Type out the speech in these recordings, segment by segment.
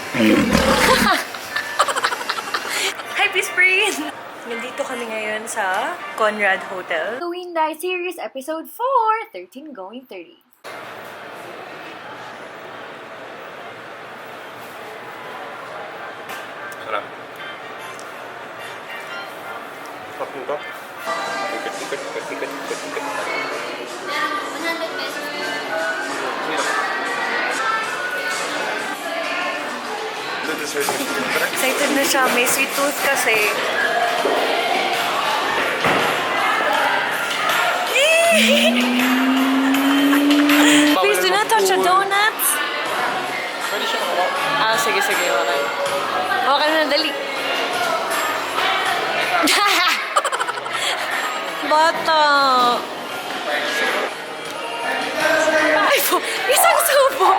Hi, Peace Friend! Nandito kami ngayon sa Conrad Hotel. Hollowinday Series Episode 4, 13 Going 30. Sarap. Sarap nito. Ikot. 100 pesos. Excited na siya. May sweet tooth kasi. Please do not touch the donuts. Pwede siya makawa. Ah, sige. Okay. Okay na, dali. Bata. Ay po, isang subo.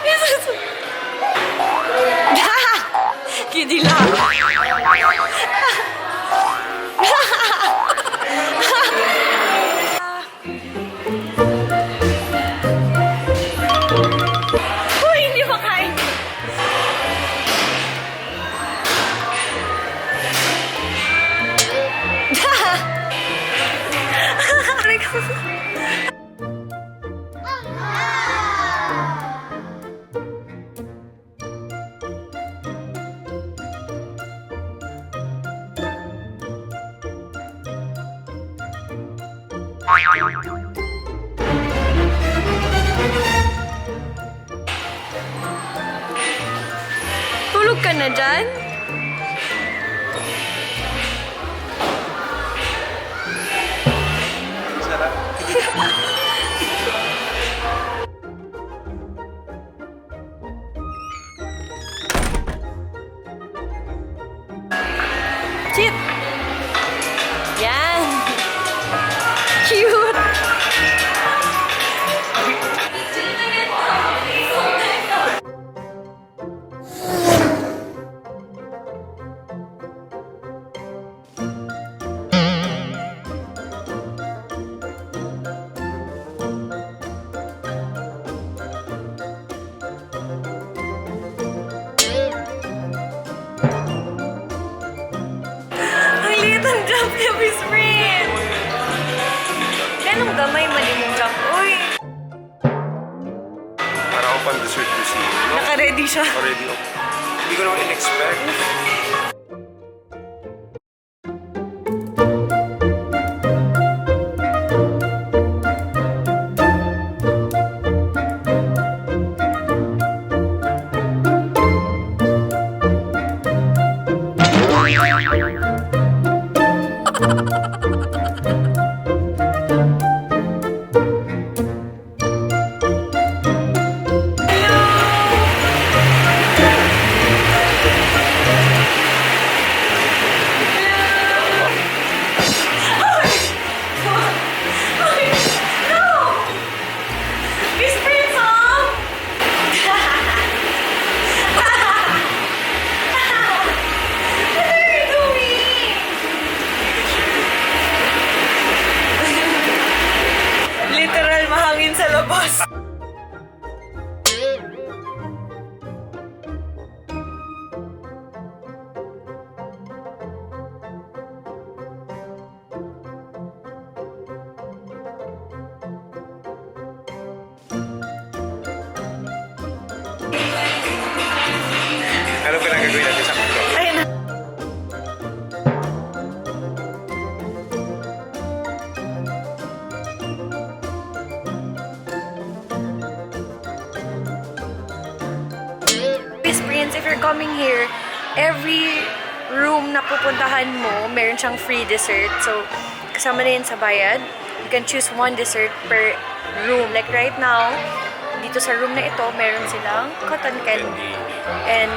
Isang subo. Kidi lang. Uy, hindi makain. Tulog ka na dyan? Sarap. Sit! Yan! Cute! Ang liit ang jump niya, Miss Friend! Ganong gamay man yung jump. Uy! Para ako pang dessert cuisine. No? Naka-ready siya. Already ako. Hindi ko naman in-expect. Miss Friend, Mom! What are you doing? Literal mahangin sa labas. Ano pinagagawin natin sa kuto? Ayun na. Experience, if you're coming here, every room na pupuntahan mo, meron siyang free dessert. So, kasama na yun sa bayad. You can choose one dessert per room. Like right now, dito sa room na ito, meron silang cotton candy. And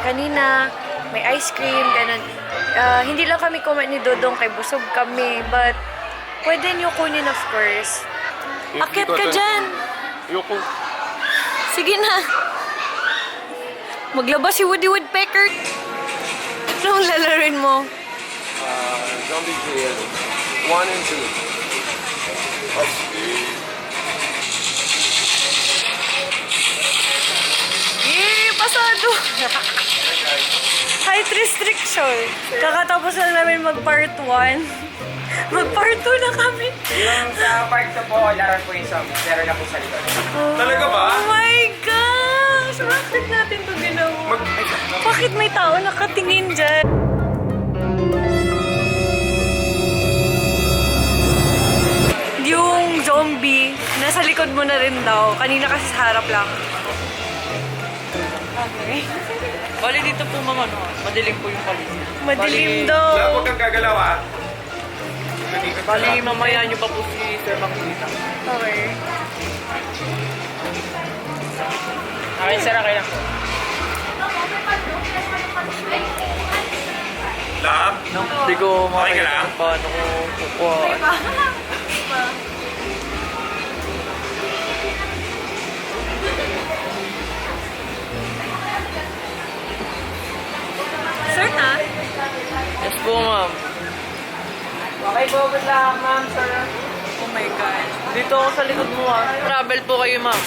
kanina, may ice cream, ganun. Hindi lang kami kumain ni Dodong kay busog kami, but pwede nyo kunin, of course. Akit ka dyan! Ayoko. Sige na! Maglabas si Woody Woodpecker! Anong lalaroin mo? Zombie Jail 1 and 2. pasado. Height restriction. Kakatapos na namin mag-part 1. Mag-part 2 na kami. Yung sa part 2 po, laran po yung zombie. Pero na po sa likod. Talaga ba? Oh my gosh! Bakit natin ito ginawa? Bakit may tao nakatingin dyan? Yung zombie, nasa likod mo na rin daw. Kanina kasi sa harap lang. Okay. Bali dito po mama, no? Madilim po yung paligid. Madilim Wala, daw. huwag kang gagalaw ah. Manikot ka Bali lang. mamaya nyo pa po si Sir makikita. Okay. Akin sir, akin lang po. Lab? Hindi ko Okay ka makikita lang? kung paano ko kukuha. Sir na? Yes po ma'am. Okay po, good luck, ma'am, sir. Oh my God. Dito ako sa likod mo ah. Travel po kayo ma'am.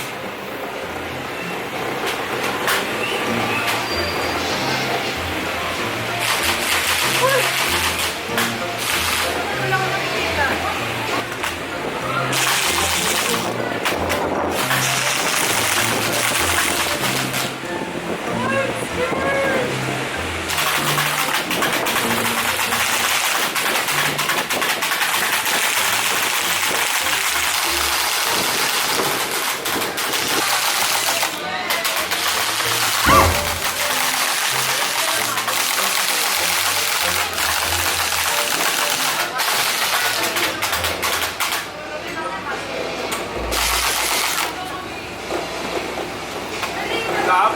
Lab?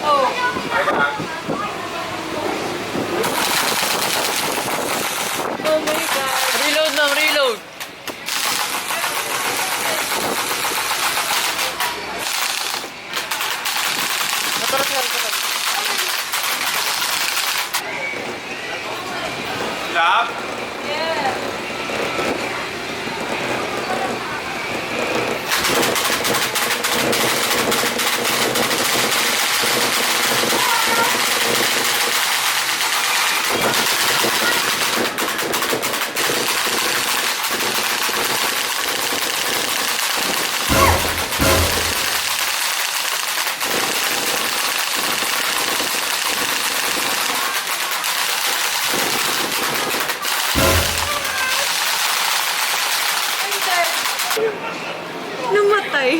Oh. Okay ka lang? Oh my God. Reload ma'am, reload. Mataras nga rin. Lab? Namatay.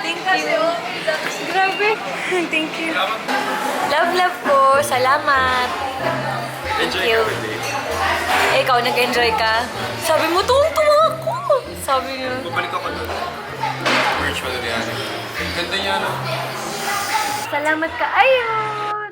Thank you. Grabe. Thank you. Love po. Salamat. Enjoy you. ka with this. Ikaw, nag-enjoy ka? Sabi mo, tuwang-tuwa ako. Sabi niya. Babalik ako doon. Virtual reality. Ganda niya, no? Salamat ka. Ayun.